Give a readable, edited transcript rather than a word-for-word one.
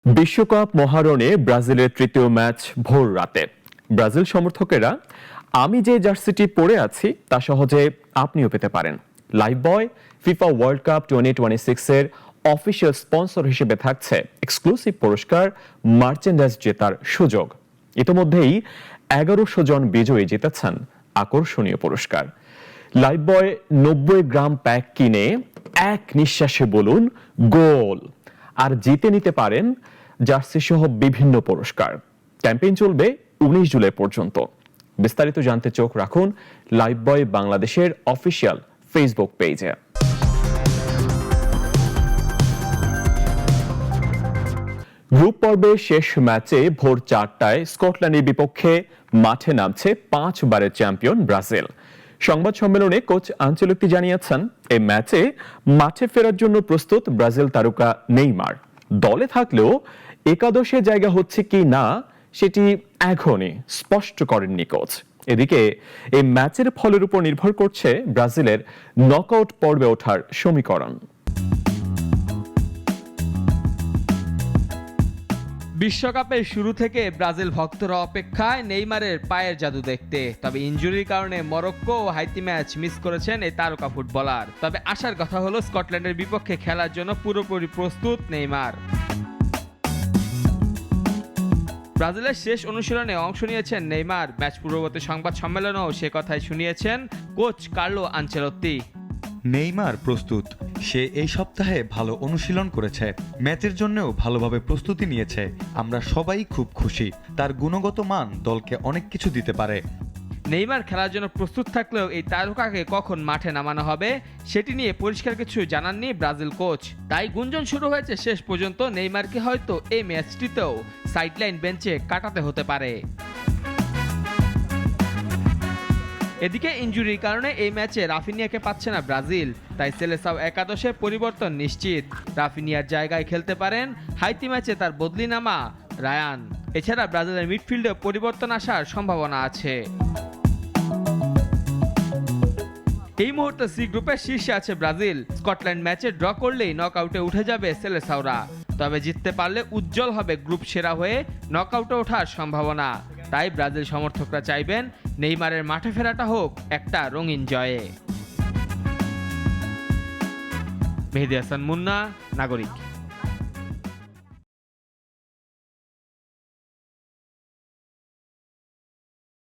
বিশ্বকাপ মহারণে ব্রাজিলের তৃতীয় ম্যাচ ভোর রাতে। ব্রাজিল সমর্থকেরা আমি যে জার্সিটি পরে আছি তা সহজে আপনিও পেতে পারেন। লাইভ বয় ফিফা ওয়ার্ল্ড কাপ 2026 এর অফিসিয়াল স্পন্সর হিসেবে থাকছে এক্সক্লুসিভ পুরস্কার মার্চেন্ডাইজ জেতার সুযোগ। ইতোমধ্যেই 1100 জন বিজয়ী জিতেছেন আকর্ষণীয় পুরস্কার। লাইভ বয় 90 গ্রাম প্যাক কিনে এক নিঃশ্বাসে বলুন গোল, আর জিতে নিতে পারেন জার্সি সহ বিভিন্ন পুরস্কার। ক্যাম্পেইন চলবে 19 জুলাই পর্যন্ত। বিস্তারিত জানতে চোখ রাখুন লাইভ বয় বাংলাদেশের অফিসিয়াল ফেসবুক পেজে। গ্রুপ পর্বের শেষ ম্যাচে ভোর 4টায় স্কটল্যান্ডের বিপক্ষে মাঠে নামছে 5 বারের চ্যাম্পিয়ন ব্রাজিল। সংবাদ সম্মেলনে কোচ আনচেলত্তি জানিয়েছেন, এই ম্যাচে মাঠে ফেরার জন্য প্রস্তুত ব্রাজিল তারকা নেইমার। দলে থাকলেও একাদশে জায়গা হচ্ছে কি না সেটি এখনই স্পষ্ট করেননি কোচ। এদিকে এই ম্যাচের ফলের উপর নির্ভর করছে ব্রাজিলের নকআউট পর্বে ওঠার সমীকরণ। বিশ্বকাপের শুরু থেকে ব্রাজিল ভক্তরা অপেক্ষায় নেইমারের পায়ের জাদু দেখতে। তবে ইনজুরির কারণে মরক্কো ও হাইতি ম্যাচ মিস করেছেন এই তারকা ফুটবলার। তবে আশার কথা হলো স্কটল্যান্ডের বিপক্ষে খেলার জন্য পুরোপুরি প্রস্তুত নেইমার। ব্রাজিলের শেষ অনুশীলনে অংশ নিয়েছেন নেইমার। ম্যাচ পূর্ববর্তী সংবাদ সম্মেলনেও সে কথাই শুনিয়েছেন কোচ কার্লো আনচেলত্তি। নেইমার প্রস্তুত। সে এই সপ্তাহে ভালো অনুশীলন করেছে, ম্যাচের জন্যও ভালোভাবে প্রস্তুতি নিয়েছে। আমরা সবাই খুব খুশি। তার গুণগত মান দলকে অনেক কিছু দিতে পারে। নেইমার খেলার জন্য প্রস্তুত থাকলেও এই তারকাকে কখন মাঠে নামানো হবে সেটি নিয়ে পরিষ্কার কিছু জানাননি ব্রাজিল কোচ। তাই গুঞ্জন শুরু হয়েছে শেষ পর্যন্ত নেইমারকে হয়তো এই ম্যাচটিতেও সাইডলাইন বেঞ্চে কাটাতে হতে পারে। এদিকে ইনজুরির কারণে এই ম্যাচে রাফিনিয়াকে পাচ্ছে না ব্রাজিল, তাই সেলেসাও একাদশে পরিবর্তন নিশ্চিত। রাফিনিয়ার জায়গায় খেলতে পারেন হাইতি ম্যাচে তার বদলি নামা রায়ান। এছাড়া ব্রাজিলের মিডফিল্ডে পরিবর্তন আসার সম্ভাবনা আছে। এই মুহূর্তে সি গ্রুপের শীর্ষে আছে ব্রাজিল। স্কটল্যান্ড ম্যাচে ড্র করলেই নকআউটে উঠে যাবে সেলেসাওরা। তবে জিততে পারলে উজ্জ্বল হবে গ্রুপ সেরা হয়ে নকআউটে ওঠার সম্ভাবনা। তাই ব্রাজিল সমর্থকরা চাইবেন নেইমারের মাঠে ফেরাটা হোক একটা রঙিন জয়ে। মেহেদী হাসান মুন্না, নাগরিক।